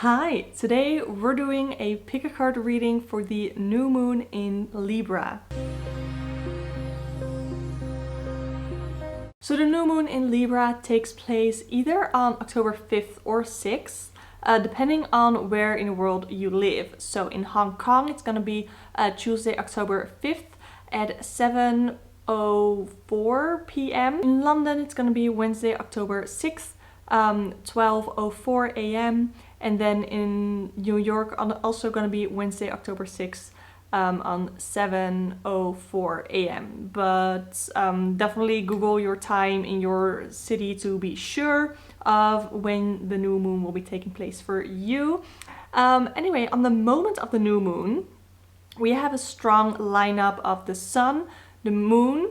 Hi, today we're doing a pick a card reading for the new moon in Libra. So the new moon in Libra takes place either on October 5th or 6th, depending on where in the world you live. So in Hong Kong, it's going to be Tuesday, October 5th at 7:04 p.m. In London, it's going to be Wednesday, October 6th, 12:04 a.m. And then in New York, also going to be Wednesday, October 6th, on 7:04 a.m. But definitely Google your time in your city to be sure of when the new moon will be taking place for you. Anyway, on the moment of the new moon, we have a strong lineup of the sun, the moon,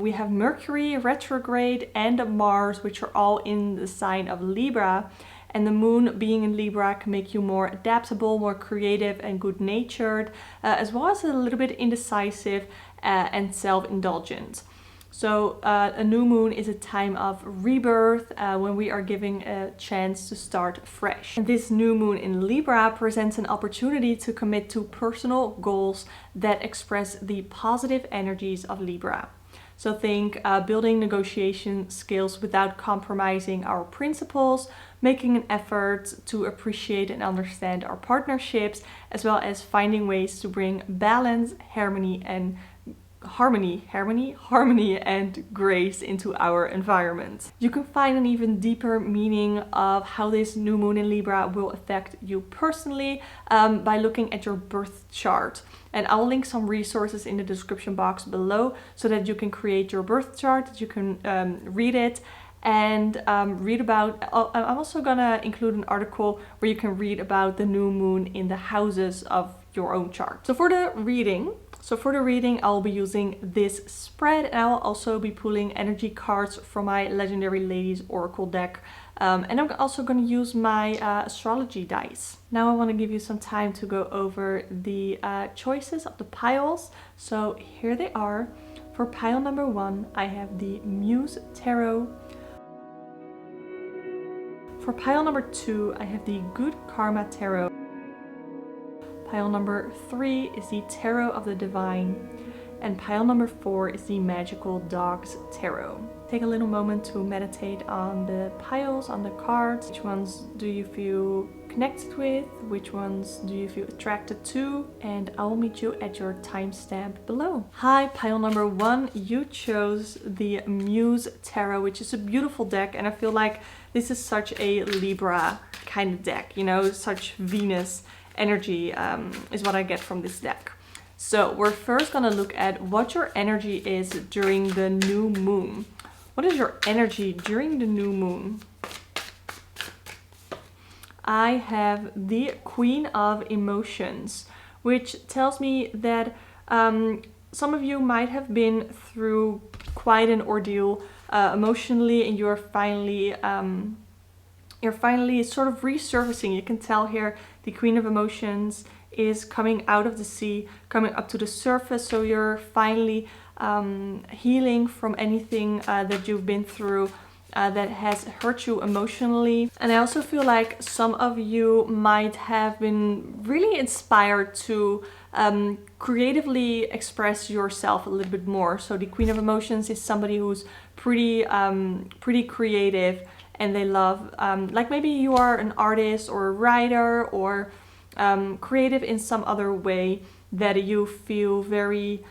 we have Mercury retrograde and Mars, which are all in the sign of Libra. And the moon being in Libra can make you more adaptable, more creative and good-natured, as well as a little bit indecisive and self-indulgent. So a new moon is a time of rebirth when we are giving a chance to start fresh. And this new moon in Libra presents an opportunity to commit to personal goals that express the positive energies of Libra. So think building negotiation skills without compromising our principles, making an effort to appreciate and understand our partnerships, as well as finding ways to bring balance, harmony and grace into our environment. You can find an even deeper meaning of how this new moon in Libra will affect you personally by looking at your birth chart. And I'll link some resources in the description box below so that you can create your birth chart, that you can read it and read about. I'm also gonna include an article where you can read about the new moon in the houses of your own chart. So for the reading, I'll be using this spread, and I'll also be pulling energy cards from my Legendary Ladies Oracle deck. And I'm also going to use my astrology dice. Now I want to give you some time to go over the choices of the piles. So here they are. For pile number 1, I have the Muse Tarot. For pile number 2, I have the Good Karma Tarot. Pile number 3 is the Tarot of the Divine, and pile number 4 is the Magical Dogs Tarot. Take a little moment to meditate on the piles, on the cards. Which ones do you feel connected with? Which ones do you feel attracted to? And I will meet you at your timestamp below. Hi, pile number 1. You chose the Muse Tarot, which is a beautiful deck, and I feel like this is such a Libra kind of deck, you know, such Venus energy is what I get from this deck. So we're first gonna look at what your energy is during the new moon. What is your energy during the new moon? I have the Queen of Emotions, which tells me that some of you might have been through quite an ordeal emotionally, and you're finally sort of resurfacing. You can tell here the Queen of Emotions is coming out of the sea, coming up to the surface. So you're finally healing from anything that you've been through that has hurt you emotionally. And I also feel like some of you might have been really inspired to creatively express yourself a little bit more. So the Queen of Emotions is somebody who's pretty creative, and they love, like maybe you are an artist or a writer or creative in some other way that you feel very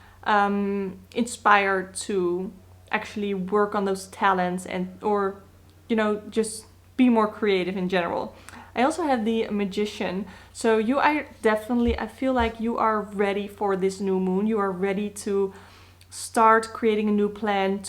inspired to actually work on those talents or you know, just be more creative in general. I also have the Magician. So you are definitely, I feel like you are ready for this new moon. You are ready to start creating a new plan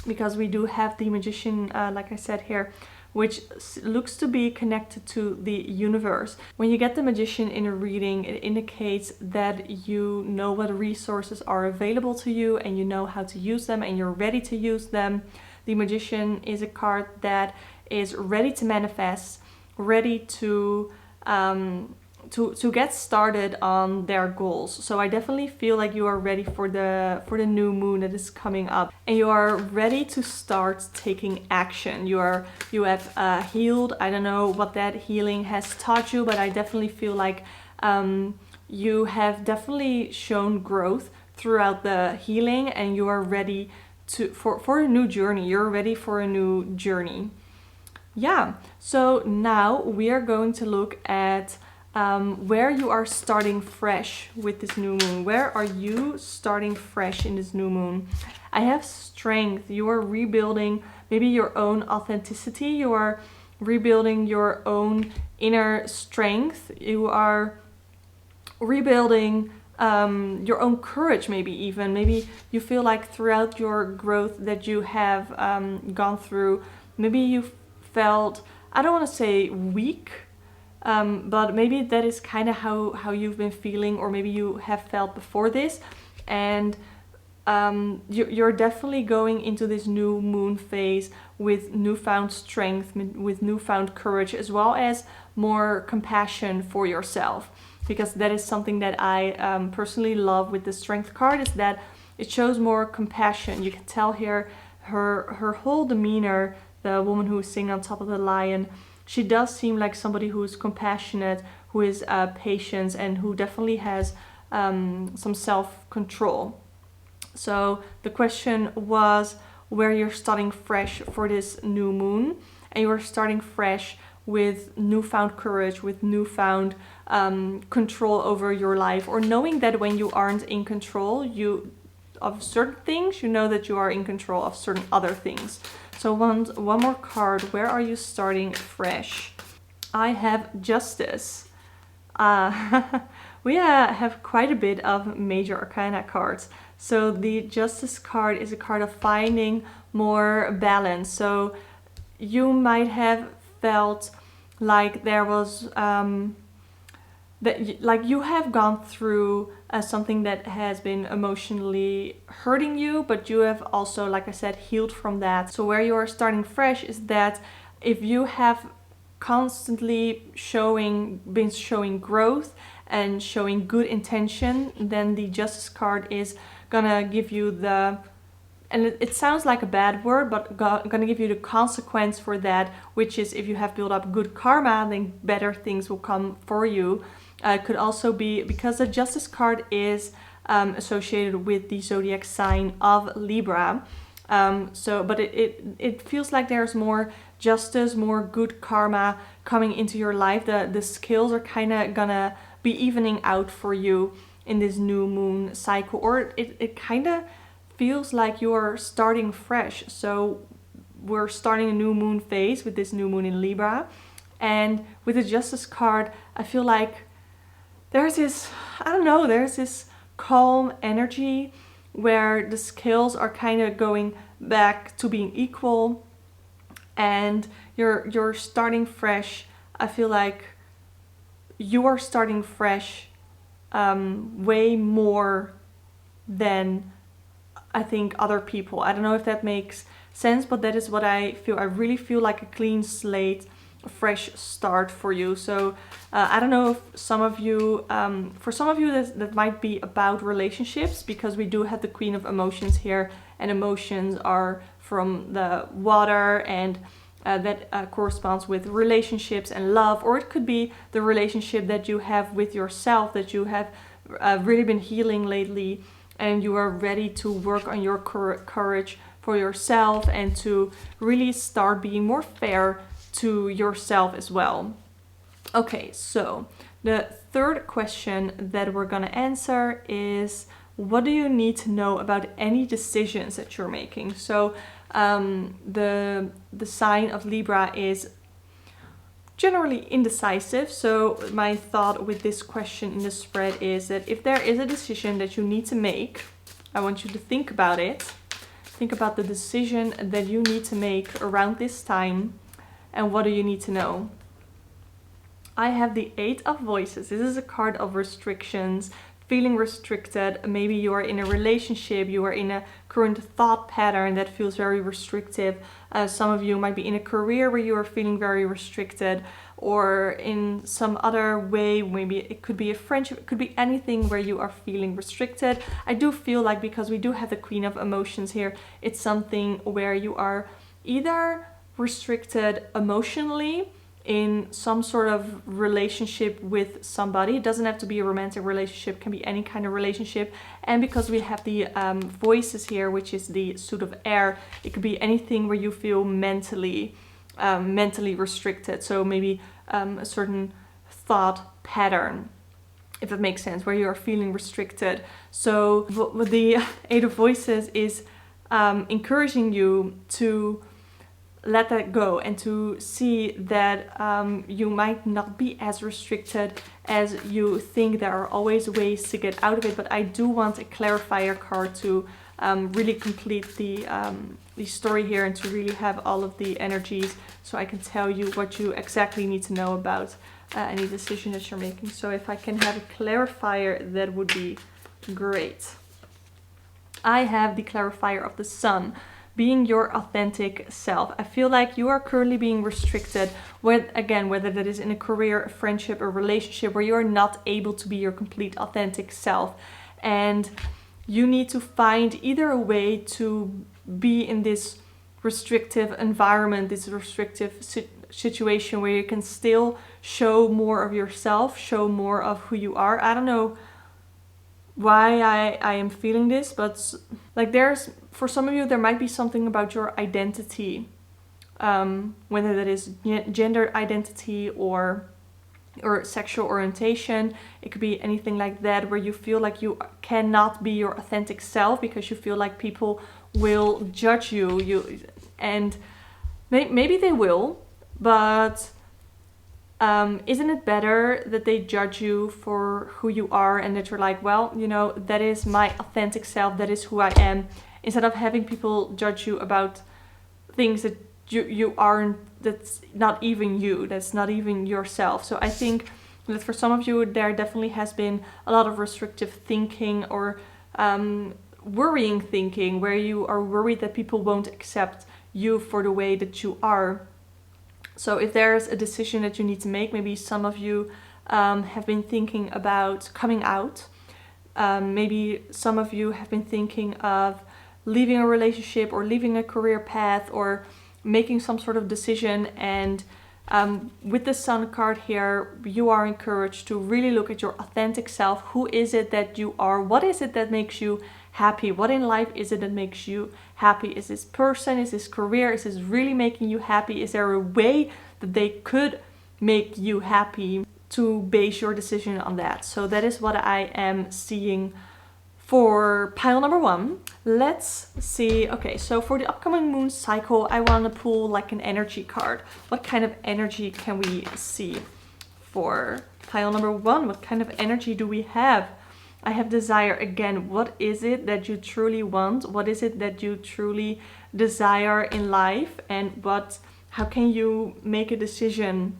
because we do have the Magician, like I said here, which looks to be connected to the universe. When you get the Magician in a reading, it indicates that you know what resources are available to you and you know how to use them and you're ready to use them. The Magician is a card that is ready to manifest, ready to to get started on their goals. So I definitely feel like you are ready for the new moon that is coming up, and you are ready to start taking action. You have healed. I don't know what that healing has taught you, but I definitely feel like you have definitely shown growth throughout the healing, and you are ready for a new journey. You're ready for a new journey. Yeah, so now we are going to look at where you are starting fresh with this new moon. Where are you starting fresh in this new moon? I have strength. You are rebuilding maybe your own authenticity. You are rebuilding your own inner strength. You are rebuilding your own courage, maybe even. Maybe you feel like throughout your growth that you have gone through, maybe you felt, I don't want to say weak, but maybe that is kind of how you've been feeling, or maybe you have felt before this, and you're definitely going into this new moon phase with newfound strength, with newfound courage, as well as more compassion for yourself, because that is something that I personally love with the Strength card, is that it shows more compassion. You can tell here her whole demeanor, the woman who is sitting on top of the lion, she does seem like somebody who is compassionate, who is patient, and who definitely has some self-control. So the question was where you're starting fresh for this new moon, and you're starting fresh with newfound courage, with newfound control over your life, or knowing that when you aren't in control of certain things, you know that you are in control of certain other things. So one more card. Where are you starting fresh? I have Justice. We have quite a bit of major arcana cards. So the Justice card is a card of finding more balance. So you might have felt like there was like you have gone through something that has been emotionally hurting you, but you have also, like I said, healed from that. So where you are starting fresh is that if you have constantly been showing growth and showing good intention, then the Justice card is gonna give you and it sounds like a bad word, but gonna give you the consequence for that, which is if you have built up good karma, then better things will come for you. Could also be because the Justice card is associated with the zodiac sign of Libra. But it feels like there's more justice, more good karma coming into your life. The scales are kind of gonna be evening out for you in this new moon cycle, or it kind of feels like you are starting fresh. So we're starting a new moon phase with this new moon in Libra, and with the Justice card, I feel like there's this, I don't know, there's this calm energy where the scales are kind of going back to being equal, and you're starting fresh. I feel like you are starting fresh way more than I think other people. I don't know if that makes sense, but that is what I feel. I really feel like a clean slate, a fresh start for you. So I don't know if some of you, for some of you that might be about relationships, because we do have the Queen of Emotions here, and emotions are from the water, and that corresponds with relationships and love, or it could be the relationship that you have with yourself, that you have really been healing lately, and you are ready to work on your courage for yourself and to really start being more fair to yourself as well. Okay, so the third question that we're gonna answer is, what do you need to know about any decisions that you're making? So the sign of Libra is generally indecisive. So my thought with this question in the spread is that if there is a decision that you need to make, I want you to think about it. Think about the decision that you need to make around this time, and what do you need to know? I have the Eight of Voices. This is a card of restrictions, feeling restricted. Maybe you are in a relationship, you are in a current thought pattern that feels very restrictive. Some of you might be in a career where you are feeling very restricted, or in some other way. Maybe it could be a friendship, it could be anything where you are feeling restricted. I do feel like, because we do have the Queen of Emotions here, it's something where you are either restricted emotionally in some sort of relationship with somebody. It doesn't have to be a romantic relationship, it can be any kind of relationship. And because we have the voices here, which is the suit of air, it could be anything where you feel mentally restricted. So maybe a certain thought pattern, if it makes sense, where you are feeling restricted. So what the Eight of Voices is encouraging you to let that go and to see that you might not be as restricted as you think. There are always ways to get out of it, but I do want a clarifier card to really complete the story here and to really have all of the energies so I can tell you what you exactly need to know about any decision that you're making. So if I can have a clarifier, that would be great. I have the clarifier of the Sun, being your authentic self. I feel like you are currently being restricted, whether that is in a career, a friendship, a relationship, where you are not able to be your complete authentic self. And you need to find either a way to be in this restrictive environment, this restrictive situation where you can still show more of yourself, show more of who you are. I don't know why I am feeling this, but like for some of you, there might be something about your identity, whether that is gender identity or sexual orientation. It could be anything like that, where you feel like you cannot be your authentic self because you feel like people will judge you. And maybe they will, but isn't it better that they judge you for who you are and that you're like, well, you know, that is my authentic self, that is who I am, instead of having people judge you about things that you aren't, that's not even you, that's not even yourself. So I think that for some of you, there definitely has been a lot of restrictive thinking or worrying thinking, where you are worried that people won't accept you for the way that you are. So if there's a decision that you need to make, maybe some of you have been thinking about coming out. Maybe some of you have been thinking of leaving a relationship or leaving a career path or making some sort of decision. And with the Sun card here, you are encouraged to really look at your authentic self. Who is it that you are? What is it that makes you happy? What in life is it that makes you happy? Is this person? Is this career? Is this really making you happy? Is there a way that they could make you happy, to base your decision on that? So that is what I am seeing for pile number 1. Let's see. Okay, so for the upcoming moon cycle, I want to pull like an energy card. What kind of energy can we see for pile number 1? What kind of energy do we have? I have desire again. What is it that you truly want? What is it that you truly desire in life? And how can you make a decision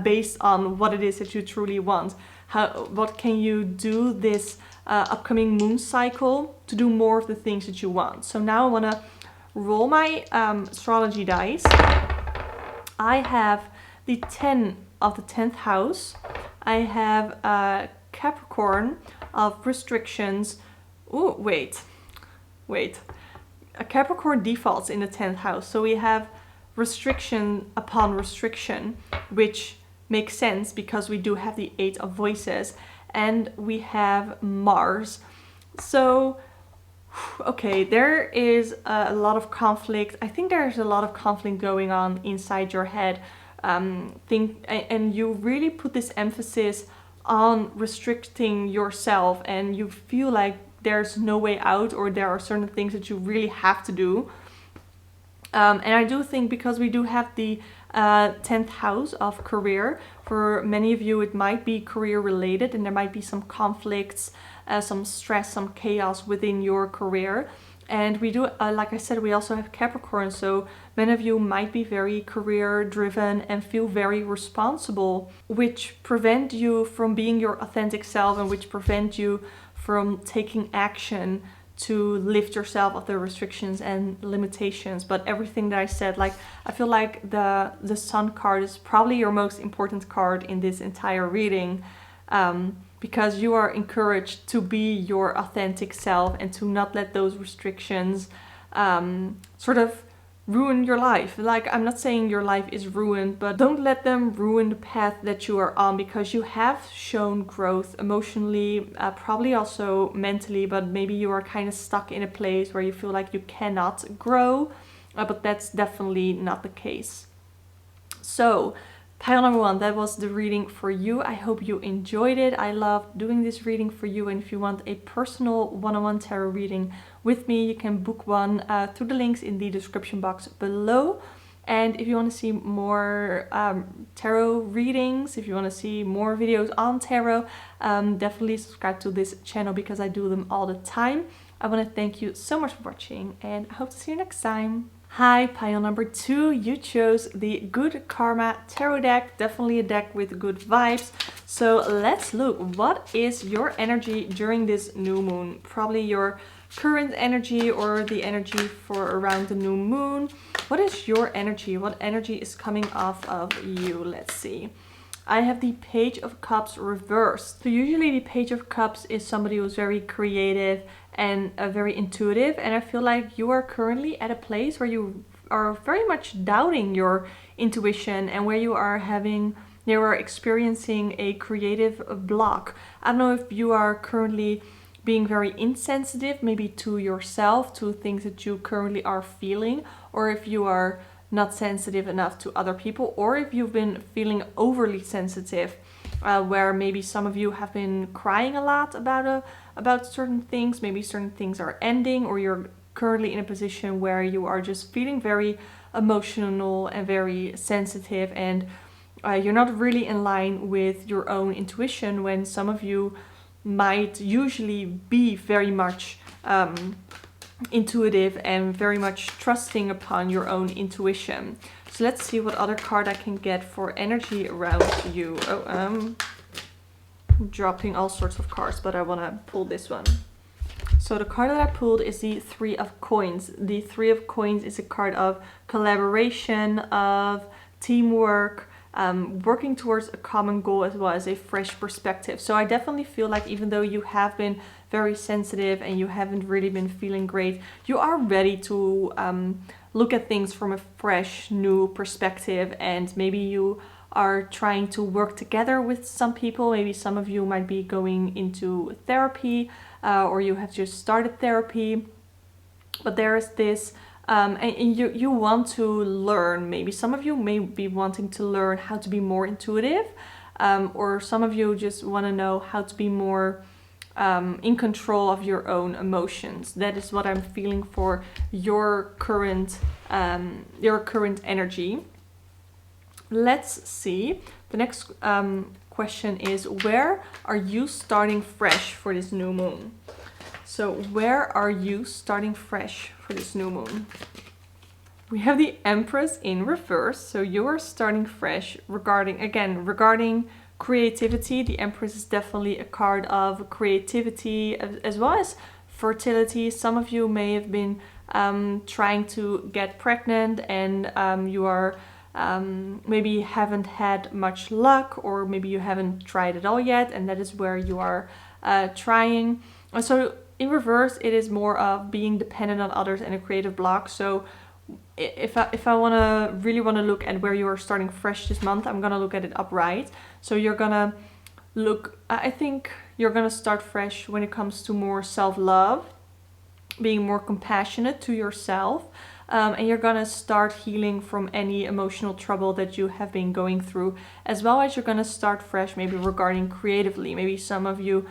based on what it is that you truly want? What can you do this upcoming moon cycle to do more of the things that you want? So now I want to roll my astrology dice. I have the 10 of the 10th house. I have Capricorn of restrictions. Oh, wait. A Capricorn defaults in the 10th house. So we have restriction upon restriction, which makes sense because we do have the 8 of Voices, and we have Mars. So, okay, there is a lot of conflict. I think there's a lot of conflict going on inside your head. And you really put this emphasis on restricting yourself, and you feel like there's no way out, or there are certain things that you really have to do. And I do think, because we do have the 10th house of career, for many of you it might be career related, and there might be some conflicts, some stress, some chaos within your career. And we do, like I said, we also have Capricorn, so many of you might be very career driven and feel very responsible, which prevent you from being your authentic self, and which prevent you from taking action to lift yourself of the restrictions and limitations. But everything that I said, like, I feel like the Sun card is probably your most important card in this entire reading, because you are encouraged to be your authentic self and to not let those restrictions sort of ruin your life. Like, I'm not saying your life is ruined, but don't let them ruin the path that you are on, because you have shown growth emotionally, probably also mentally, but maybe you are kind of stuck in a place where you feel like you cannot grow, but that's definitely not the case. So pile number 1, that was the reading for you. I hope you enjoyed it. I love doing this reading for you, and if you want a personal one-on-one tarot reading with me, you can book one through the links in the description box below. And if you want to see more tarot readings, if you want to see more videos on tarot, definitely subscribe to this channel because I do them all the time. I want to thank you so much for watching, and I hope to see you next time. Hi, pile number 2, you chose the Good Karma Tarot deck, definitely a deck with good vibes. So let's look, what is your energy during this new moon? Probably your current energy or the energy for around the new moon. What is your energy? What energy is coming off of you? Let's see. I have the Page of Cups reversed. So usually the Page of Cups is somebody who's very creative and very intuitive, and I feel like you are currently at a place where you are very much doubting your intuition and where you are experiencing a creative block. I don't know if you are currently being very insensitive, maybe to yourself, to things that you currently are feeling, or if you are not sensitive enough to other people, or if you've been feeling overly sensitive, where maybe some of you have been crying a lot about certain things, maybe certain things are ending, or you're currently in a position where you are just feeling very emotional and very sensitive, and you're not really in line with your own intuition, when some of you might usually be very much intuitive and very much trusting upon your own intuition. So let's see what other card I can get for energy around you. I'm dropping all sorts of cards, but I want to pull this one. So the card that I pulled is the Three of Coins. The Three of Coins is a card of collaboration, of teamwork, working towards a common goal, as well as a fresh perspective. So I definitely feel like even though you have been very sensitive and you haven't really been feeling great, you are ready to look at things from a fresh, new perspective, and maybe you are trying to work together with some people. Maybe some of you might be going into therapy, or you have just started therapy, but there is this and you want to learn. Maybe some of you may be wanting to learn how to be more intuitive, or some of you just want to know how to be more in control of your own emotions. That is what I'm feeling for your current energy. Let's see. The next question is, where are you starting fresh for this new moon? So where are you starting fresh for this new moon? We have the Empress in reverse. So you are starting fresh regarding creativity. The Empress is definitely a card of creativity as well as fertility. Some of you may have been trying to get pregnant, and you are maybe haven't had much luck, or maybe you haven't tried it all yet, and that is where you are trying. So in reverse, it is more of being dependent on others and a creative block. So if I really want to look at where you are starting fresh this month, I'm gonna look at it upright. So you're gonna look, I think you're gonna start fresh when it comes to more self-love, being more compassionate to yourself, and you're gonna start healing from any emotional trouble that you have been going through, as well as you're gonna start fresh maybe regarding creatively. Maybe some of you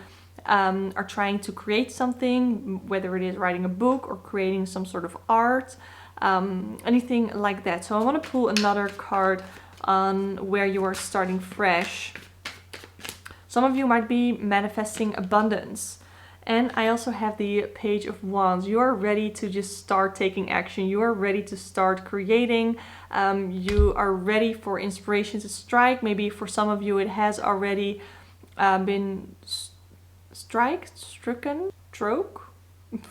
are trying to create something, whether it is writing a book or creating some sort of art, anything like that. So I want to pull another card on where you are starting fresh. Some of you might be manifesting abundance. And I also have the Page of Wands. You are ready to just start taking action. You are ready to start creating. You are ready for inspiration to strike. Maybe for some of you it has already been stroke.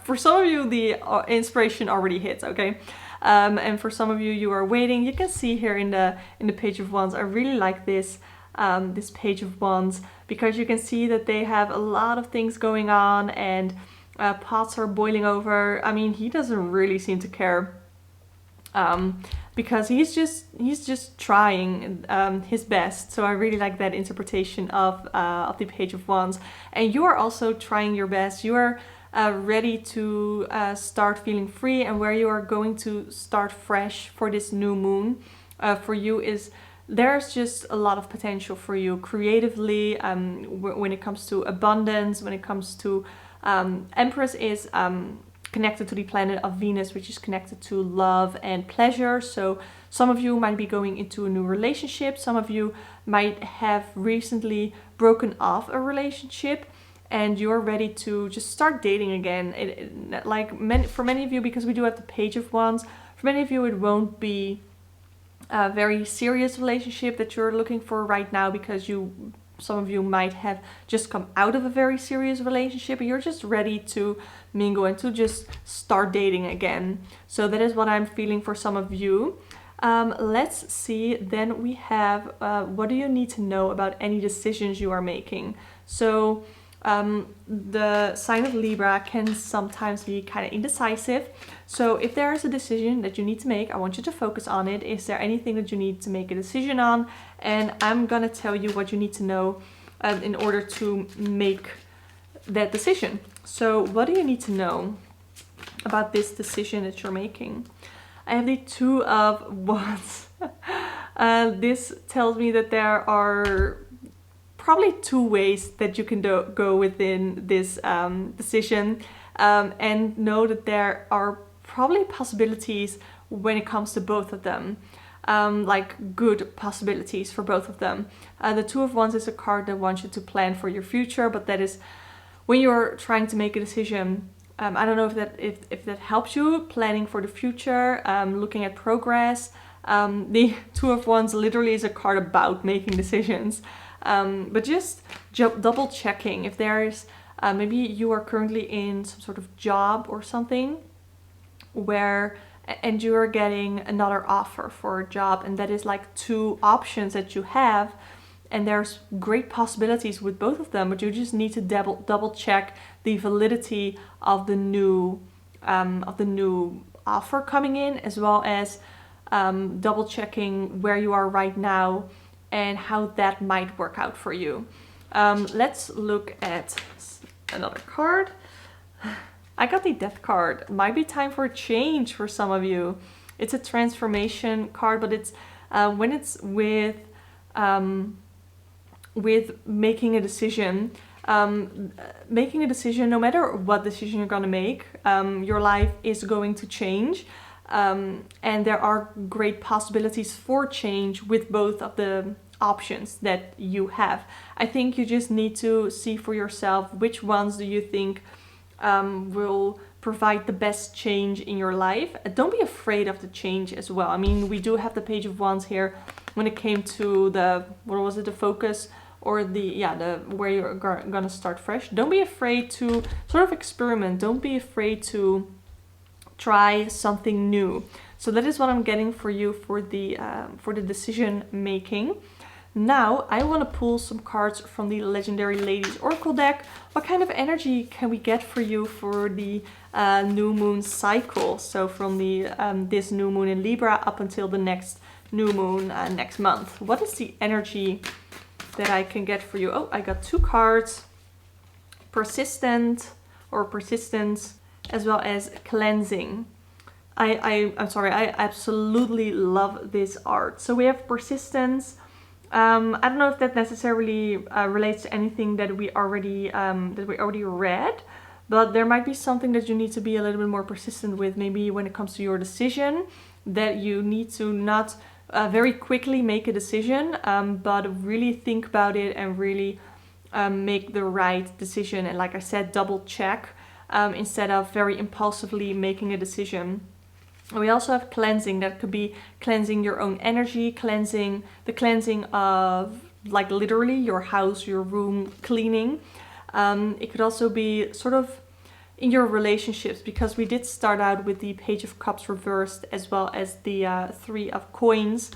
for some of you, the inspiration already hits, okay? And for some of you, you are waiting. You can see here in the Page of Wands, I really like this, this Page of Wands, because you can see that they have a lot of things going on, and pots are boiling over. I mean, he doesn't really seem to care, because he's just trying his best. So I really like that interpretation of the Page of Wands. And you are also trying your best. You are ready to start feeling free, and where you are going to start fresh for this new moon for you is there's just a lot of potential for you creatively, when it comes to abundance, when it comes to Empress is connected to the planet of Venus, which is connected to love and pleasure. So some of you might be going into a new relationship. Some of you might have recently broken off a relationship, and you're ready to just start dating again. For many of you, because we do have the Page of Wands, for many of you it won't be a very serious relationship that you're looking for right now, because some of you might have just come out of a very serious relationship and you're just ready to mingle and to just start dating again. So that is what I'm feeling for some of you. Let's see, then we have what do you need to know about any decisions you are making. So the sign of Libra can sometimes be kind of indecisive. So if there is a decision that you need to make, I want you to focus on it. Is there anything that you need to make a decision on? And I'm gonna tell you what you need to know in order to make that decision. So what do you need to know about this decision that you're making? I have the Two of Wands. This tells me that there are probably two ways that you can go within this decision, and know that there are probably possibilities when it comes to both of them, like good possibilities for both of them. The Two of Wands is a card that wants you to plan for your future, but that is when you're trying to make a decision. I don't know if that helps you planning for the future, looking at progress. The Two of Wands literally is a card about making decisions. But just double checking if there's maybe you are currently in some sort of job or something and you are getting another offer for a job, and that is like two options that you have, and there's great possibilities with both of them, but you just need to double check the validity of the new offer coming in, as well as double checking where you are right now and how that might work out for you. Let's look at another card. I got the Death card. Might be time for a change for some of you. It's a transformation card, but it's when it's with making a decision. Making a decision, no matter what decision you're gonna make, your life is going to change. And there are great possibilities for change with both of the options that you have. I think you just need to see for yourself which ones do you think will provide the best change in your life. Don't be afraid of the change as well. I mean, we do have the Page of Wands here when it came to the, what was it, the focus, or the where you're gonna start fresh. Don't be afraid to sort of experiment. Don't be afraid to try something new. So that is what I'm getting for you for the decision making. Now I want to pull some cards from the Legendary Ladies Oracle deck. What kind of energy can we get for you for the new moon cycle? So from the this new moon in Libra up until the next new moon next month. What is the energy that I can get for you? Oh, I got two cards. Persistent or persistence, as well as cleansing. I'm sorry, I absolutely love this art. So we have persistence. I don't know if that necessarily relates to anything that we already read, but there might be something that you need to be a little bit more persistent with, maybe when it comes to your decision, that you need to not very quickly make a decision, but really think about it and really make the right decision. And like I said, double check instead of very impulsively making a decision. We also have cleansing. That could be cleansing your own energy, the cleansing of like literally your house, your room, cleaning. It could also be sort of in your relationships, because we did start out with the Page of Cups reversed as well as the Three of Coins.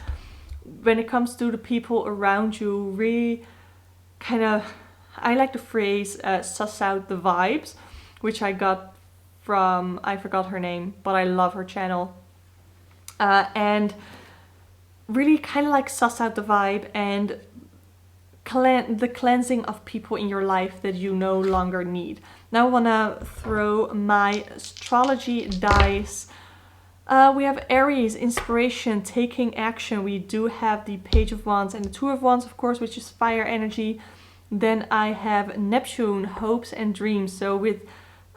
When it comes to the people around you, really kind of, I like the phrase suss out the vibes, which I got from, I forgot her name, but I love her channel. And really kind of like suss out the vibe and the cleansing of people in your life that you no longer need. Now I want to throw my astrology dice. We have Aries, inspiration, taking action. We do have the Page of Wands and the Two of Wands, of course, which is fire energy. Then I have Neptune, hopes and dreams. So with,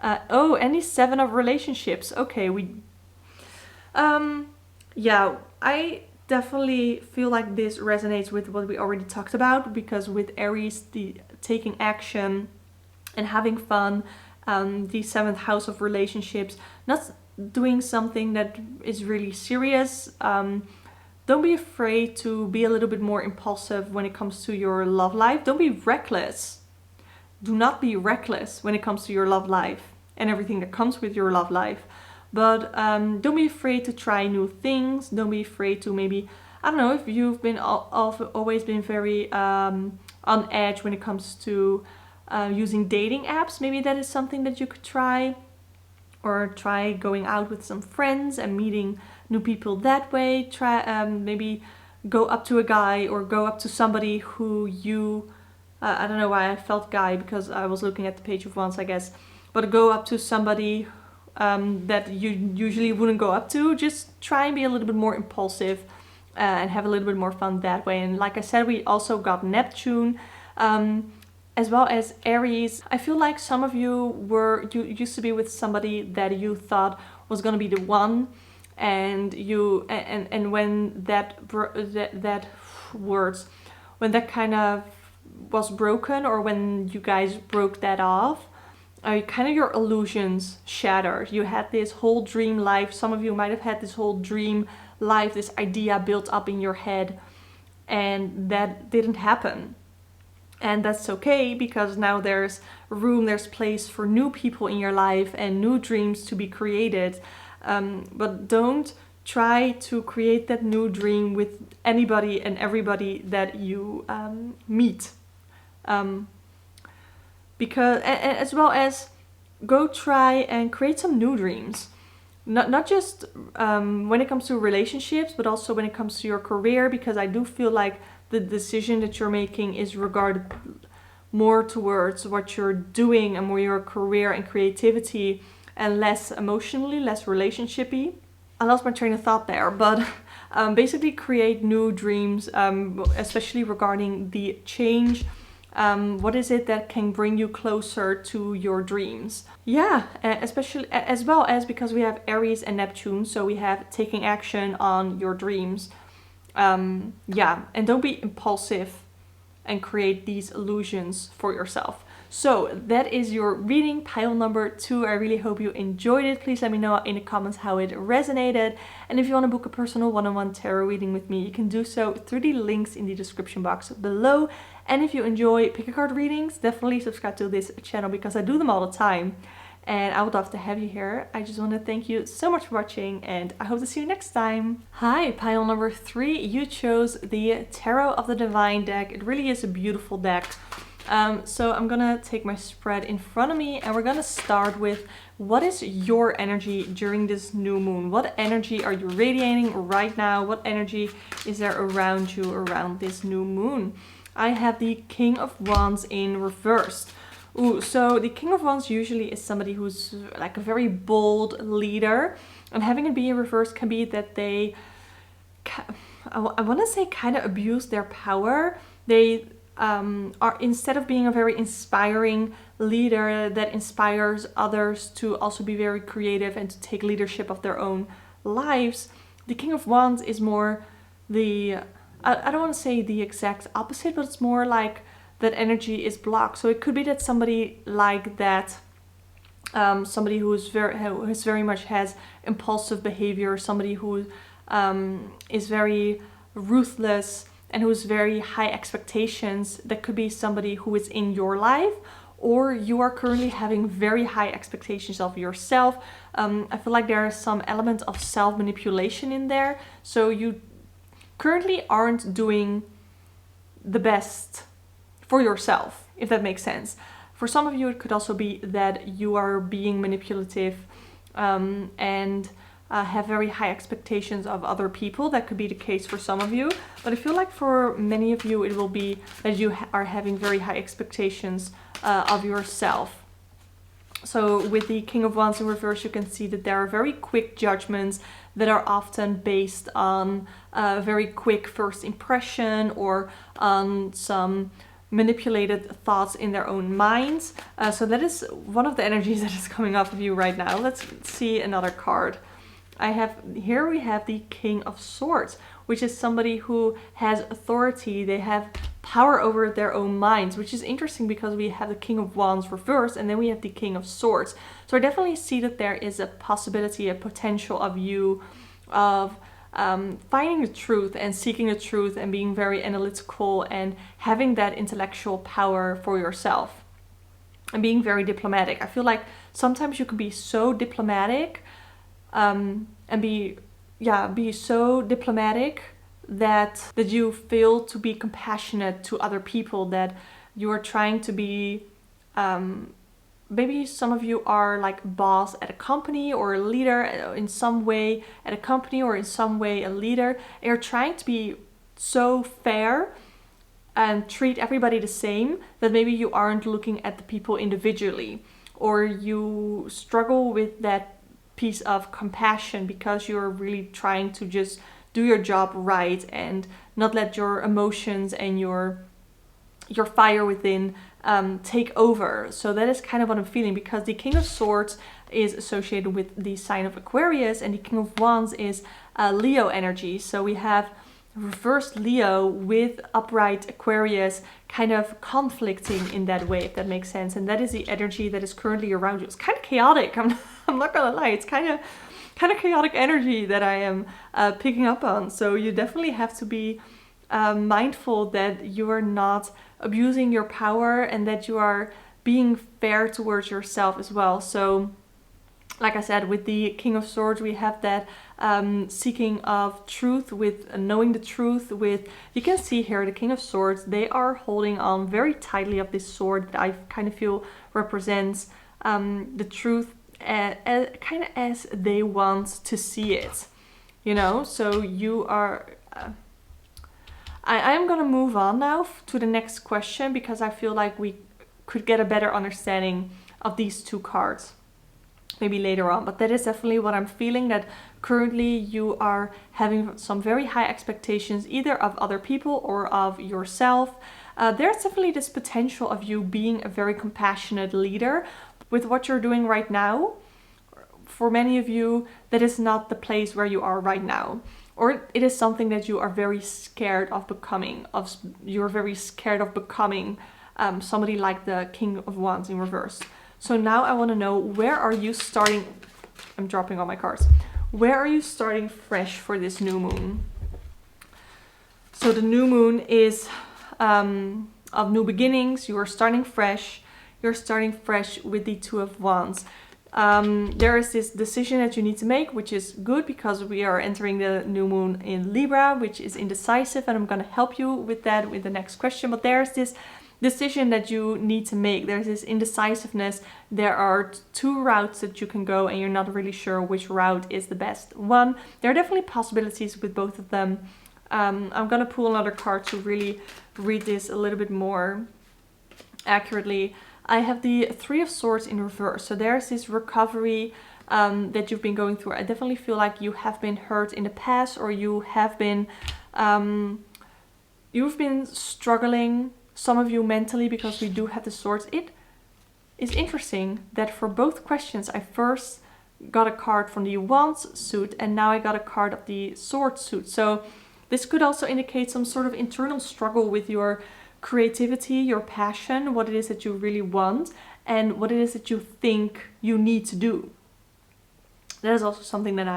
and the Seven of relationships. Okay, yeah, I definitely feel like this resonates with what we already talked about, because with Aries, the taking action and having fun, the 7th house of relationships, not doing something that is really serious. Don't be afraid to be a little bit more impulsive when it comes to your love life. Don't be reckless. Do not be reckless when it comes to your love life and everything that comes with your love life. But don't be afraid to try new things. Don't be afraid to maybe, I don't know, if you've been always been very on edge when it comes to using dating apps, maybe that is something that you could try. Or try going out with some friends and meeting new people that way. Try maybe go up to a guy or go up to somebody who you, I don't know why I felt guy, because I was looking at the Page of Wands, I guess. But go up to somebody that you usually wouldn't go up to. Just try and be a little bit more impulsive and have a little bit more fun that way. And like I said, we also got Neptune. As well as Aries. I feel like some of you used to be with somebody that you thought was gonna be the one, and when when that kind of was broken, or when you guys broke that off, kind of your illusions shattered. You had this whole dream life. Some of you might have had this whole dream life, this idea built up in your head, and that didn't happen. And that's okay, because now there's room, there's place for new people in your life and new dreams to be created. But don't try to create that new dream with anybody and everybody that you meet. Because, as well as go try and create some new dreams. Not just when it comes to relationships, but also when it comes to your career, because I do feel like the decision that you're making is regarded more towards what you're doing and more your career and creativity, and less emotionally, less relationshipy. I lost my train of thought there, but basically create new dreams, especially regarding the change. What is it that can bring you closer to your dreams? Yeah, especially as well as because we have Aries and Neptune, so we have taking action on your dreams. Yeah, and don't be impulsive and create these illusions for yourself. So that is your reading, pile number 2. I really hope you enjoyed it. Please let me know in the comments how it resonated. And if you want to book a personal one-on-one tarot reading with me, you can do so through the links in the description box below. And if you enjoy pick a card readings, definitely subscribe to this channel, because I do them all the time. And I would love to have you here. I just want to thank you so much for watching, and I hope to see you next time. Hi, pile number 3. You chose the Tarot of the Divine deck. It really is a beautiful deck. So I'm gonna take my spread in front of me, and we're gonna start with, what is your energy during this new moon? What energy are you radiating right now? What energy is there around you around this new moon? I have the King of Wands in reversed. Ooh, so the King of Wands usually is somebody who's like a very bold leader, and having it be in reverse can be that they, I want to say, kind of abuse their power. They are, instead of being a very inspiring leader that inspires others to also be very creative and to take leadership of their own lives, the King of Wands is more the, I don't want to say the exact opposite, but it's more like that energy is blocked. So it could be that somebody like that, somebody who is very much has impulsive behavior, somebody who is very ruthless and who's very high expectations, that could be somebody who is in your life, or you are currently having very high expectations of yourself. I feel like there is some element of self-manipulation in there. So you currently aren't doing the best for yourself, if that makes sense. For some of you, it could also be that you are being manipulative and have very high expectations of other people. That could be the case for some of you, but I feel like for many of you it will be that you are having very high expectations of yourself. So with the King of Wands in reverse, you can see that there are very quick judgments that are often based on a very quick first impression or on some manipulated thoughts in their own minds. So that is one of the energies that is coming off of you right now. Let's see another card. Here we have the King of Swords, which is somebody who has authority. They have power over their own minds, which is interesting because we have the King of Wands reversed and then we have the King of Swords. So I definitely see that there is a possibility, a potential of you of finding the truth and seeking the truth and being very analytical and having that intellectual power for yourself and being very diplomatic. I feel like sometimes you can be so diplomatic and be so diplomatic that you fail to be compassionate to other people, that you are trying to be maybe some of you are like boss at a company or a leader in some way at a company or in some way a leader, and you're trying to be so fair and treat everybody the same that maybe you aren't looking at the people individually, or you struggle with that piece of compassion because you're really trying to just do your job right and not let your emotions and your fire within take over. So that is kind of what I'm feeling, because the King of Swords is associated with the sign of Aquarius and the King of Wands is Leo energy. So we have reversed Leo with upright Aquarius kind of conflicting in that way, if that makes sense. And that is the energy that is currently around you. It's kind of chaotic. I'm not gonna lie. It's kind of chaotic energy that I am picking up on. So you definitely have to be mindful that you are not abusing your power and that you are being fair towards yourself as well. So like I said, with the King of Swords, we have that seeking of truth, with knowing the truth. With, you can see here, the King of Swords, they are holding on very tightly of this sword that I kind of feel represents the truth kind of as they want to see it, you know. So you are I am gonna move on now to the next question, because I feel like we could get a better understanding of these two cards maybe later on. But that is definitely what I'm feeling, that currently you are having some very high expectations either of other people or of yourself. There's definitely this potential of you being a very compassionate leader with what you're doing right now. For many of you, that is not the place where you are right now. Or it is something that you are very scared of becoming. You're very scared of becoming somebody like the King of Wands in reverse. So now I want to know, where are you starting? I'm dropping all my cards. Where are you starting fresh for this new moon? So the new moon is of new beginnings. You are starting fresh. You're starting fresh with the Two of Wands. There is this decision that you need to make, which is good because we are entering the new moon in Libra, which is indecisive, and I'm going to help you with that with the next question. But there's this decision that you need to make. There's this indecisiveness. There are two routes that you can go and you're not really sure which route is the best one. There are definitely possibilities with both of them. I'm going to pull another card to really read this a little bit more accurately. I have the Three of Swords in reverse. So there's this recovery that you've been going through. I definitely feel like you have been hurt in the past, or you have been you've been struggling, some of you mentally, because we do have the swords. It is interesting that for both questions I first got a card from the Wands suit and now I got a card of the Sword suit. So this could also indicate some sort of internal struggle with your creativity, your passion, what it is that you really want and what it is that you think you need to do. That is also something that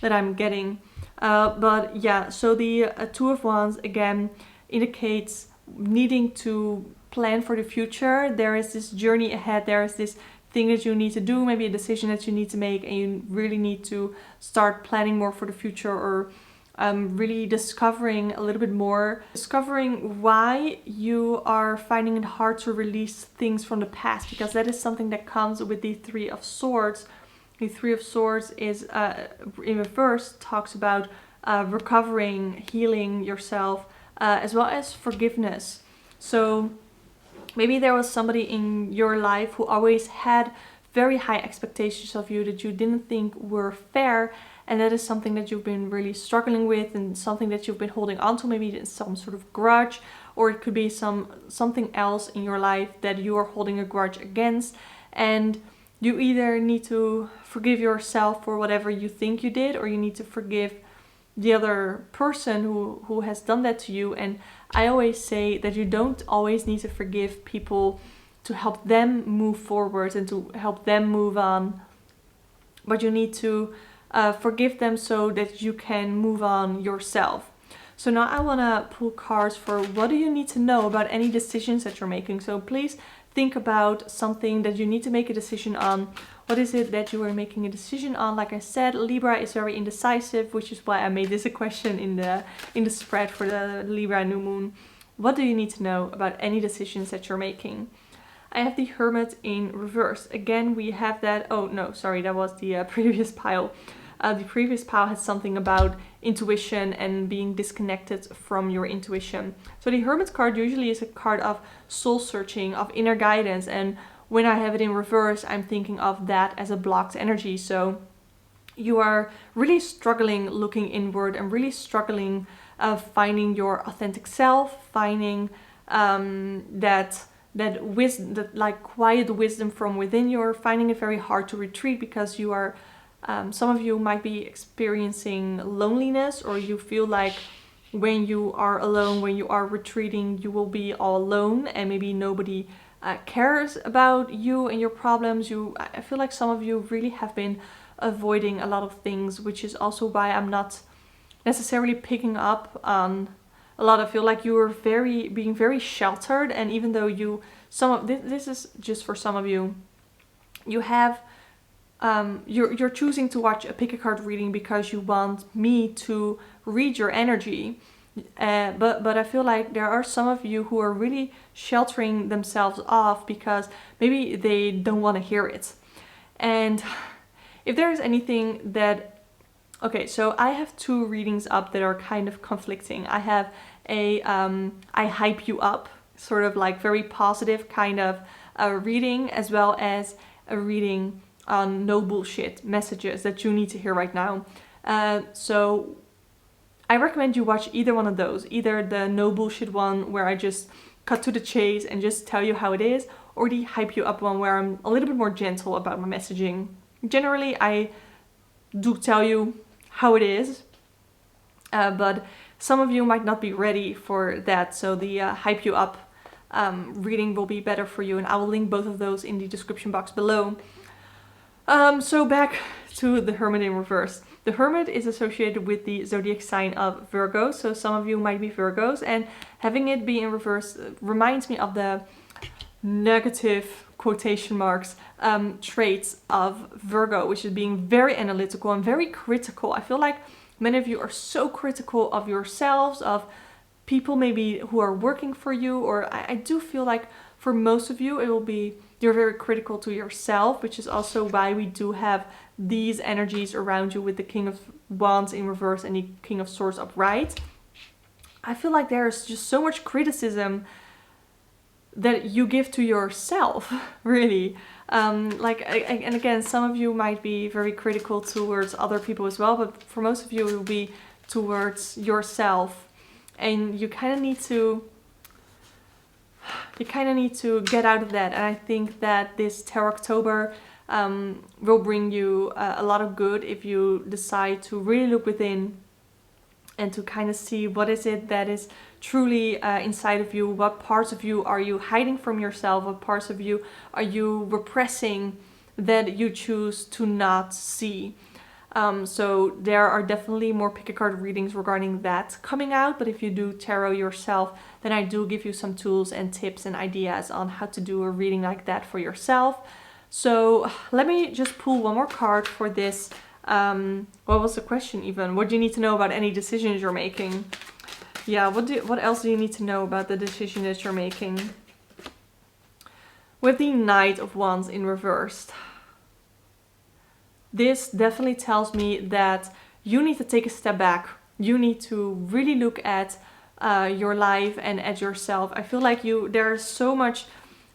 I'm getting. But yeah, so the Two of Wands again indicates needing to plan for the future. There is this journey ahead. There is this thing that you need to do, maybe a decision that you need to make, and you really need to start planning more for the future, or really discovering a little bit more, discovering why you are finding it hard to release things from the past, because that is something that comes with the Three of Swords. The Three of Swords is in reverse, talks about recovering, healing yourself, as well as forgiveness. So maybe there was somebody in your life who always had very high expectations of you that you didn't think were fair, and that is something that you've been really struggling with, and something that you've been holding on to. Maybe it's some sort of grudge, or it could be something else in your life that you are holding a grudge against, and you either need to forgive yourself for whatever you think you did, or you need to forgive the other person who has done that to you. And I always say that you don't always need to forgive people to help them move forward and to help them move on, but you need to forgive them so that you can move on yourself. So now I want to pull cards for what do you need to know about any decisions that you're making. So please think about something that you need to make a decision on. What is it that you are making a decision on? Like I said, Libra is very indecisive, which is why I made this a question in the spread for the Libra new moon. What do you need to know about any decisions that you're making? I have the Hermit in reverse. Again, we have that. Oh no, sorry, that was the previous pile. The previous pile has something about intuition and being disconnected from your intuition. So the Hermit card usually is a card of soul searching, of inner guidance, and when I have it in reverse, I'm thinking of that as a blocked energy. So you are really struggling looking inward and really struggling finding your authentic self, finding that wisdom, that like quiet wisdom from within. You're finding it very hard to retreat because you are some of you might be experiencing loneliness, or you feel like when you are alone, when you are retreating, you will be all alone and maybe nobody cares about you and your problems. I feel like some of you really have been avoiding a lot of things, which is also why I'm not necessarily picking up on a lot. I feel like you are being very sheltered, and even though this is just for some of you, you have you're choosing to watch a pick a card reading because you want me to read your energy, but I feel like there are some of you who are really sheltering themselves off because maybe they don't want to hear it. And if there is anything that, okay, so I have two readings up that are kind of conflicting. I have a I hype you up, sort of like very positive kind of reading, as well as a reading on no bullshit messages that you need to hear right now. So I recommend you watch either one of those, either the no bullshit one where I just cut to the chase and just tell you how it is, or the hype you up one where I'm a little bit more gentle about my messaging. Generally, I do tell you how it is, but some of you might not be ready for that, so the hype you up reading will be better for you, and I will link both of those in the description box below. So back to the Hermit in reverse. The Hermit is associated with the zodiac sign of Virgo, so some of you might be Virgos, and having it be in reverse reminds me of the negative quotation marks traits of Virgo, which is being very analytical and very critical. I feel like many of you are so critical of yourselves, of people maybe who are working for you, or I do feel like for most of you it will be you're very critical to yourself, which is also why we do have these energies around you with the King of Wands in reverse and the King of Swords upright. I feel like there's just so much criticism that you give to yourself, really. And again, some of you might be very critical towards other people as well, but for most of you it will be towards yourself, and you kind of need to get out of that. And I think that this Tarot October will bring you a lot of good if you decide to really look within and to kind of see what is it that is truly inside of you. What parts of you are you hiding from yourself? What parts of you are you repressing that you choose to not see? So there are definitely more pick a card readings regarding that coming out. But if you do tarot yourself, then I do give you some tools and tips and ideas on how to do a reading like that for yourself. So let me just pull one more card for this. What was the question even? What do you need to know about any decisions you're making? Yeah, what else do you need to know about the decision that you're making? With the Knight of Wands in reversed, this definitely tells me that you need to take a step back. You need to really look at your life and at yourself. I feel like there's so much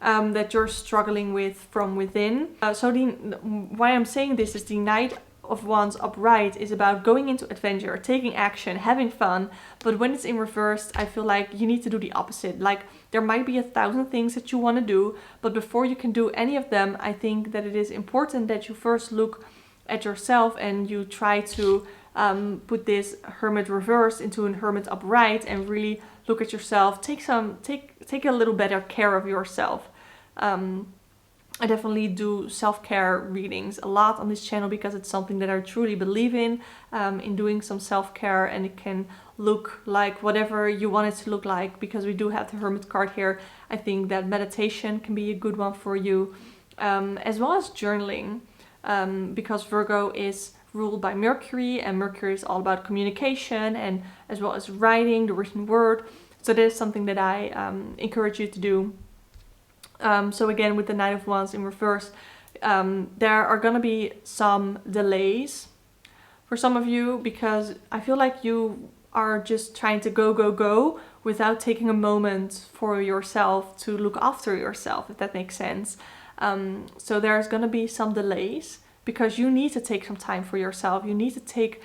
that you're struggling with from within. Why I'm saying this is the Knight of Wands upright is about going into adventure, taking action, having fun. But when it's in reversed, I feel like you need to do the opposite. Like there might be 1,000 things that you want to do, but before you can do any of them, I think that it is important that you first look at yourself and you try to put this Hermit reverse into a Hermit upright and really look at yourself. Take a little better care of yourself. I definitely do self-care readings a lot on this channel because it's something that I truly believe in doing some self-care, and it can look like whatever you want it to look like. Because we do have the Hermit card here, I think that meditation can be a good one for you, as well as journaling, because Virgo is ruled by Mercury, and Mercury is all about communication and as well as writing, the written word. So that is something that I encourage you to do. So again, with the Knight of Wands in reverse, there are going to be some delays for some of you, because I feel like you are just trying to go without taking a moment for yourself to look after yourself, if that makes sense. So there's going to be some delays because you need to take some time for yourself. You need to take,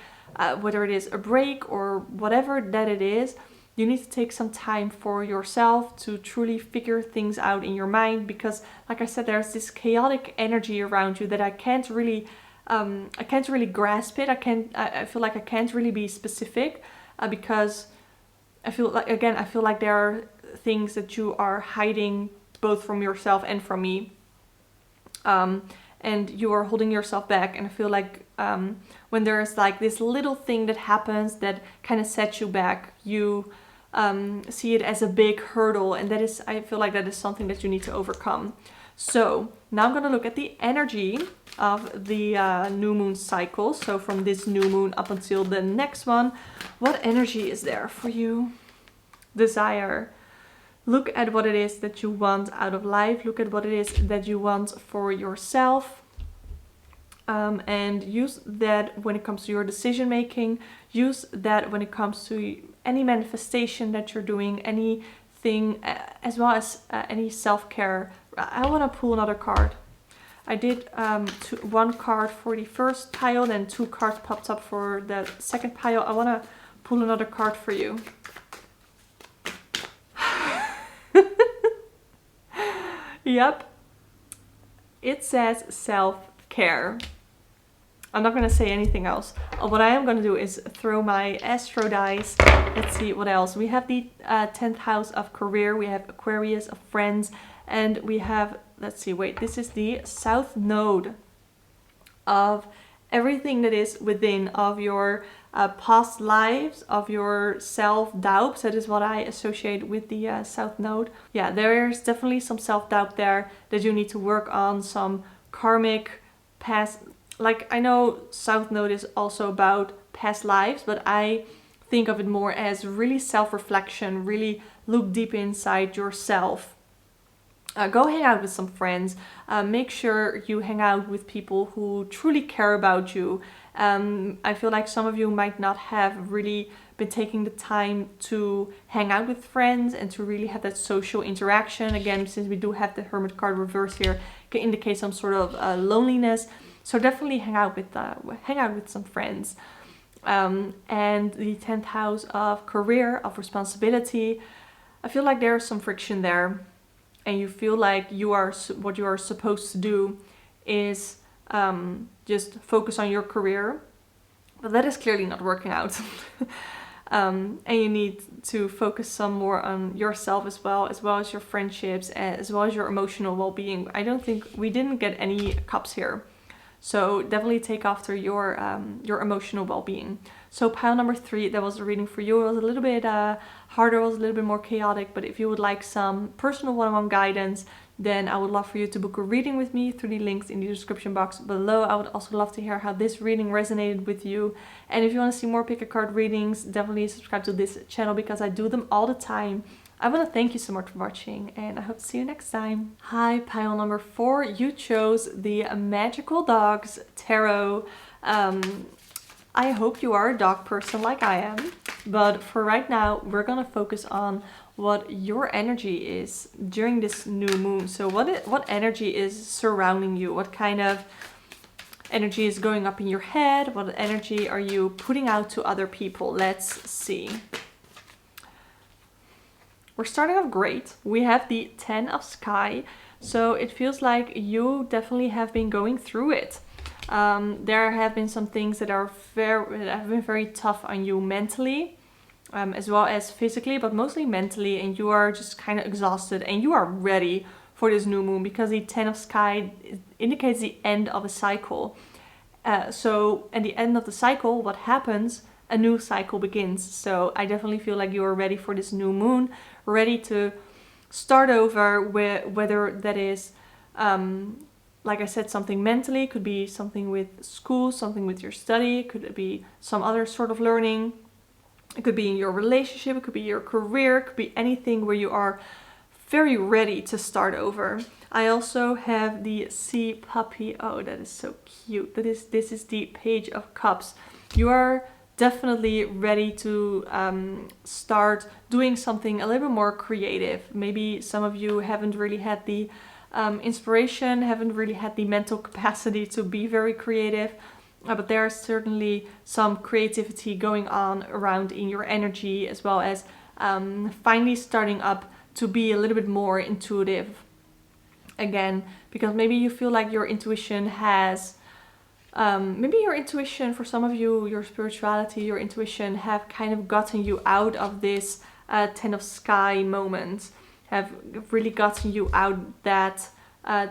whether it is a break or whatever that it is, you need to take some time for yourself to truly figure things out in your mind, because like I said, there's this chaotic energy around you that I can't really grasp it. I feel like I can't really be specific because I feel like there are things that you are hiding both from yourself and from me. And you are holding yourself back, and I feel like when there's like this little thing that happens that kind of sets you back, you see it as a big hurdle, and I feel like that is something that you need to overcome. So now I'm going to look at the energy of the new moon cycle. So from this new moon up until the next one, what energy is there for you? Desire. Look at what it is that you want out of life. Look at what it is that you want for yourself. And use that when it comes to your decision making. Use that when it comes to any manifestation that you're doing, anything, as well as any self-care. I want to pull another card. I did one card for the first pile, then 2 cards popped up for the second pile. I want to pull another card for you. Yep. It says self-care. I'm not going to say anything else. What I am going to do is throw my Astro Dice. Let's see what else. We have the 10th house of career. We have Aquarius of friends. And we have, let's see, wait, this is the South Node of everything that is within, of your past lives, of your self-doubt. That is what I associate with the South Node. Yeah, there's definitely some self-doubt there that you need to work on, some karmic past. Like, I know South Node is also about past lives, but I think of it more as really self-reflection, really look deep inside yourself. Go hang out with some friends. Make sure you hang out with people who truly care about you. I feel like some of you might not have really been taking the time to hang out with friends and to really have that social interaction. Again, since we do have the Hermit card reverse here, it can indicate some sort of loneliness. So definitely hang out with some friends. And the 10th house of career, of responsibility, I feel like there's some friction there, and you feel like what you are supposed to do is just focus on your career, but that is clearly not working out. And you need to focus some more on yourself as well as your friendships, as well as your emotional well-being. I don't think we didn't get any cups here. So definitely take after your emotional well-being. So pile number 3, that was a reading for you. It was a little bit harder, was a little bit more chaotic, but if you would like some personal one-on-one guidance, then I would love for you to book a reading with me through the links in the description box below. I would also love to hear how this reading resonated with you. And if you want to see more pick a card readings, definitely subscribe to this channel because I do them all the time. I want to thank you so much for watching, and I hope to see you next time. Hi, pile number 4. You chose the Magical Dogs Tarot. I hope you are a dog person like I am, but for right now, we're gonna focus on what your energy is during this new moon. So what energy is surrounding you? What kind of energy is going up in your head? What energy are you putting out to other people? Let's see. We're starting off great. We have the 10 of Sky, so it feels like you definitely have been going through it. There have been some things that have been very tough on you mentally, as well as physically, but mostly mentally, and you are just kind of exhausted and you are ready for this new moon because the 10 of Sky indicates the end of a cycle. So at the end of the cycle, what happens? A new cycle begins. So I definitely feel like you are ready for this new moon, ready to start over, whether that is, like I said, something mentally, could be something with school, something with your study, could be some other sort of learning. It could be in your relationship, it could be your career, it could be anything where you are very ready to start over. I also have the Sea Puppy. Oh, that is so cute. This is the Page of Cups. You are definitely ready to start doing something a little bit more creative. Maybe some of you haven't really had the inspiration, haven't really had the mental capacity to be very creative, but there's certainly some creativity going on around in your energy, as well as finally starting up to be a little bit more intuitive again, because maybe you feel like your intuition has maybe your intuition, for some of you, your spirituality, your intuition have kind of gotten you out of this 10 of Sky moment, have really gotten you out that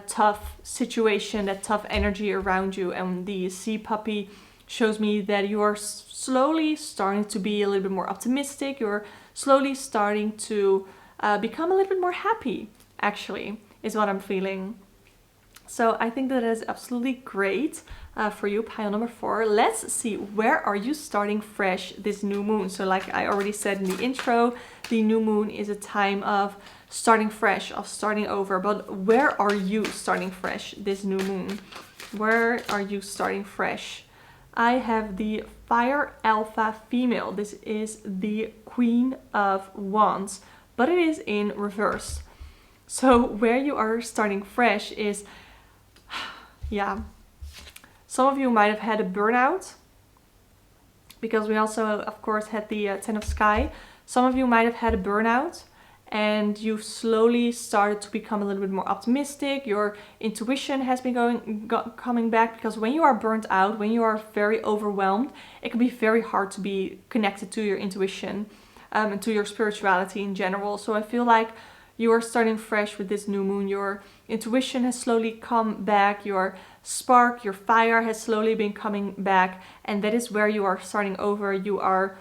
tough situation, that tough energy around you. And the Sea Puppy shows me that you are slowly starting to be a little bit more optimistic. You're slowly starting to become a little bit more happy, actually, is what I'm feeling. So I think that is absolutely great for you, pile number 4. Let's see, where are you starting fresh this new moon? So like I already said in the intro, the new moon is a time of starting fresh, of starting over. But where are you starting fresh this new moon? Where are you starting fresh? I have the Fire Alpha Female. This is the Queen of Wands, but it is in reverse. So where you are starting fresh is, yeah, some of you might have had a burnout, because we also, of course, had the 10 of Sky. Some of you might have had a burnout, and you've slowly started to become a little bit more optimistic. Your intuition has been coming back, because when you are burnt out, when you are very overwhelmed, it can be very hard to be connected to your intuition and to your spirituality in general. So I feel like you are starting fresh with this new moon. Your intuition has slowly come back. Your spark, your fire has slowly been coming back. And that is where you are starting over. You are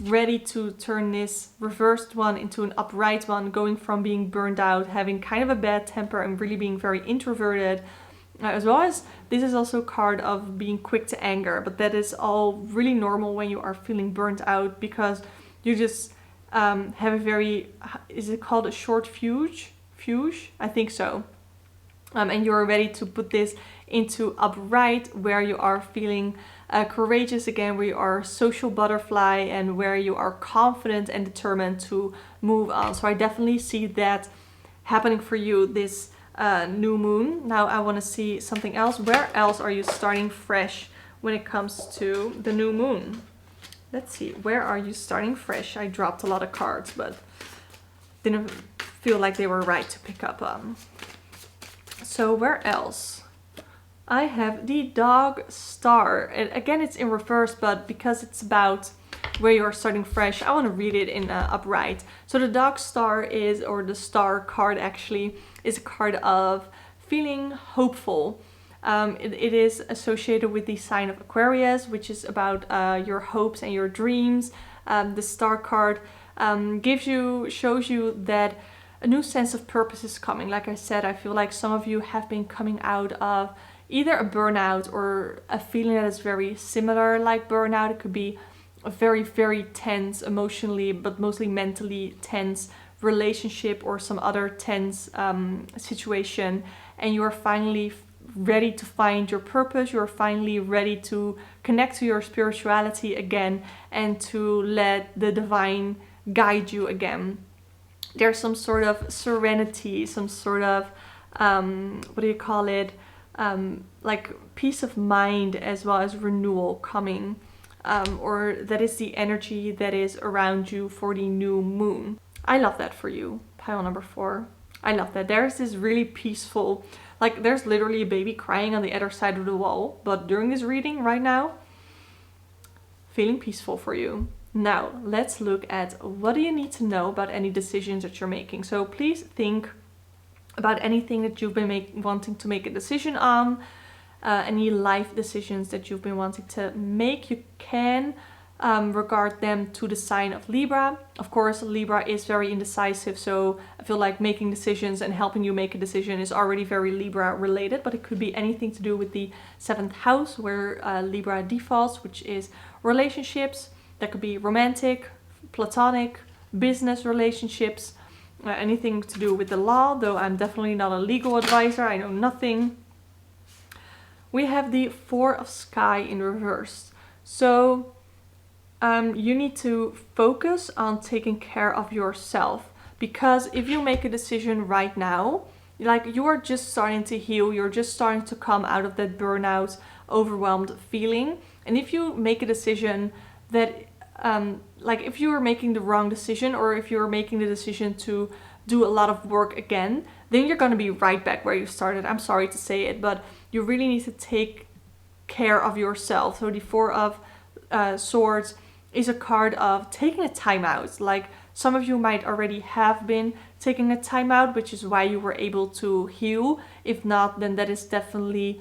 ready to turn this reversed one into an upright one, going from being burned out, having kind of a bad temper, and really being very introverted. As well as this is also a card of being quick to anger. But that is all really normal when you are feeling burnt out, because you just have a very, is it called a short fuse? I think so. And you're ready to put this into upright, where you are feeling courageous again, where you are a social butterfly, and where you are confident and determined to move on. So I definitely see that happening for you this new moon. Now I want to see something else. Where else are you starting fresh when it comes to the new moon? Let's see, where are you starting fresh? I dropped a lot of cards, but didn't feel like they were right to pick up on. So where else? I have the Dog Star. And again, it's in reverse, but because it's about where you are starting fresh, I want to read it in upright. So the Dog Star is, or the Star card actually, is a card of feeling hopeful. It is associated with the sign of Aquarius, which is about your hopes and your dreams. The Star card shows you that a new sense of purpose is coming. Like I said, I feel like some of you have been coming out of either a burnout or a feeling that is very similar like burnout. It could be a very, very tense emotionally, but mostly mentally tense relationship or some other tense situation, and you are finally ready to find your purpose. You're finally ready to connect to your spirituality again and to let the divine guide you again. There's some sort of serenity, some sort of what do you call it, like peace of mind as well as renewal coming, or that is the energy that is around you for the new moon. I love that for you, pile number 4. I love that. There's this really peaceful, like there's literally a baby crying on the other side of the wall, but during this reading right now, feeling peaceful for you. Now, let's look at what do you need to know about any decisions that you're making. So please think about anything that you've been wanting to make a decision on, any life decisions that you've been wanting to make. You can regard them to the sign of Libra. Of course, Libra is very indecisive, so I feel like making decisions and helping you make a decision is already very Libra related, but it could be anything to do with the 7th house where Libra defaults, which is relationships. That could be romantic, platonic, business relationships, anything to do with the law, though I'm definitely not a legal advisor, I know nothing. We have the 4 of Sky in reverse. So you need to focus on taking care of yourself, because if you make a decision right now, like you are just starting to heal, you're just starting to come out of that burnout, overwhelmed feeling. And if you make a decision that like if you are making the wrong decision, or if you're making the decision to do a lot of work again, then you're going to be right back where you started. I'm sorry to say it, but you really need to take care of yourself. So the 4 of Swords is a card of taking a time out. Like some of you might already have been taking a time out, which is why you were able to heal. If not, then that is definitely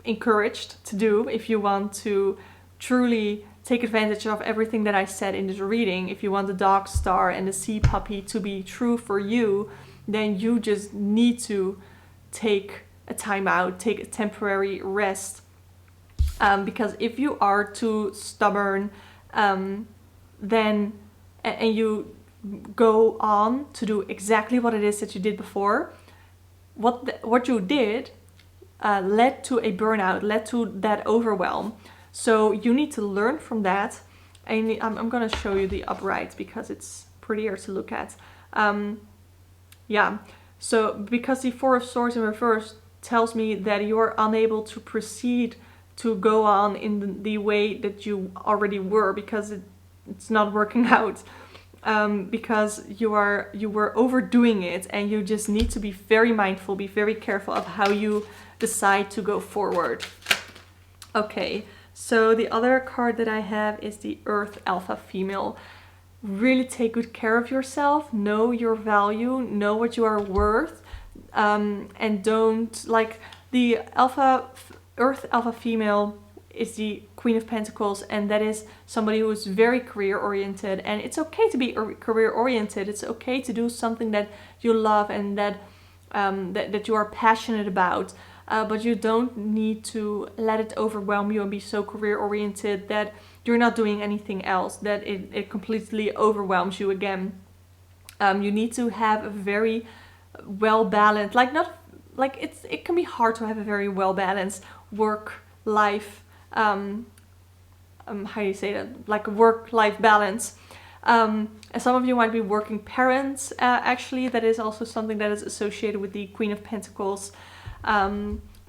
encouraged to do if you want to truly take advantage of everything that I said in this reading. If you want the dog star and the sea puppy to be true for you, then you just need to take a time out, take a temporary rest. Because if you are too stubborn, then and you go on to do exactly what it is that you did before, what you did led to a burnout, led to that overwhelm. So you need to learn from that. And I'm going to show you the upright because it's prettier to look at. Yeah, so because the 4 of Swords in reverse tells me that you are unable to proceed to go on in the way that you already were, because it's not working out. Because you were overdoing it, and you just need to be very mindful, be very careful of how you decide to go forward. Okay. So the other card that I have is the Earth Alpha Female. Really take good care of yourself, know your value, know what you are worth, and don't, like the Earth Alpha Female is the Queen of Pentacles, and that is somebody who is very career oriented, and it's okay to be career oriented. It's okay to do something that you love and that you are passionate about. But you don't need to let it overwhelm you and be so career-oriented that you're not doing anything else, that it completely overwhelms you again. You need to have a very well-balanced, it can be hard to have a very well-balanced work-life, how do you say that? Like a work-life balance. And some of you might be working parents, actually. That is also something that is associated with the Queen of Pentacles.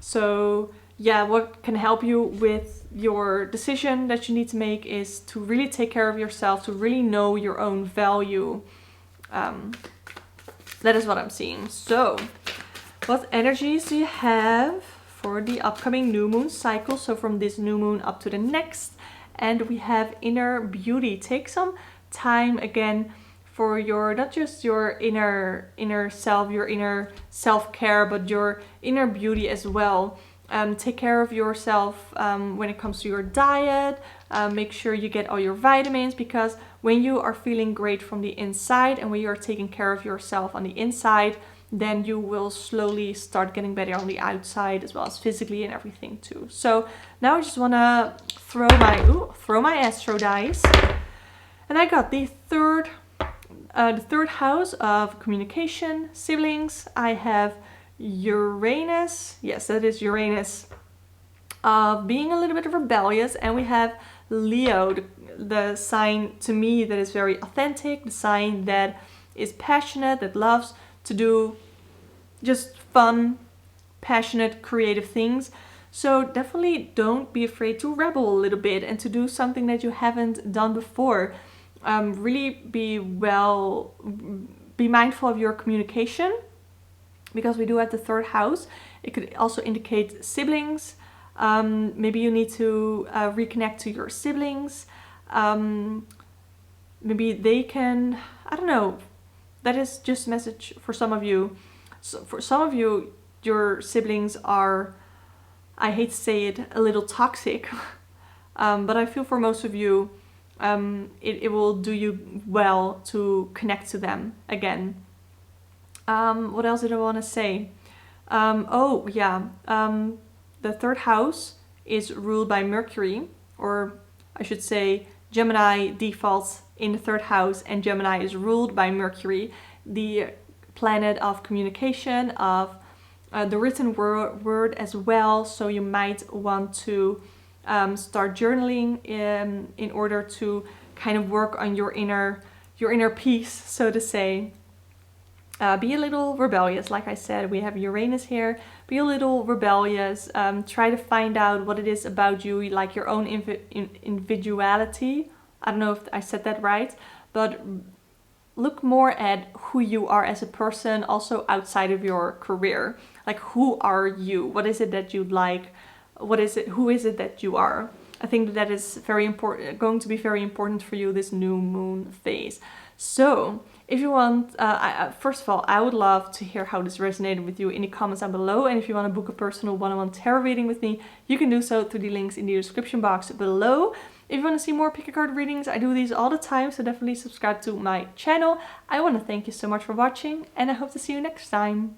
So yeah, what can help you with your decision that you need to make is to really take care of yourself, to really know your own value. That is what I'm seeing. So what energies do you have for the upcoming new moon cycle? So from this new moon up to the next. And we have inner beauty. Take some time again for your, not just your inner self, your inner self-care, but your inner beauty as well. Take care of yourself when it comes to your diet. Make sure you get all your vitamins, because when you are feeling great from the inside and when you are taking care of yourself on the inside, then you will slowly start getting better on the outside as well as physically and everything too. So now I just want to throw my Astro Dice, and I got the third house of communication, siblings. I have Uranus, yes, that is Uranus, being a little bit rebellious, and we have Leo, the sign to me that is very authentic, the sign that is passionate, that loves to do just fun, passionate, creative things. So definitely don't be afraid to rebel a little bit and to do something that you haven't done before. Really be mindful of your communication, because we do have the third house. It could also indicate siblings. Maybe you need to reconnect to your siblings. Maybe they can, I don't know. That is just a message for some of you. So for some of you, your siblings are, I hate to say it, a little toxic. But I feel for most of you, it will do you well to connect to them again. What else did I want to say? The third house is ruled by Mercury, or I should say Gemini defaults in the third house, and Gemini is ruled by Mercury, the planet of communication, of the written word as well. So you might want to start journaling in order to kind of work on your inner peace, so to say. Be a little rebellious, like I said. We have Uranus here. Be a little rebellious. Try to find out what it is about you, like your own individuality. I don't know if I said that right, but look more at who you are as a person, also outside of your career. Like, who are you? What is it that you like? Who is it that you are? I think that is very important, going to be very important for you this new moon phase. So if you want, first of all, I would love to hear how this resonated with you in the comments down below. And if you want to book a personal one-on-one tarot reading with me, you can do so through the links in the description box below. If you want to see more pick a card readings, I do these all the time, so definitely subscribe to my channel. I want to thank you so much for watching, and I hope to see you next time.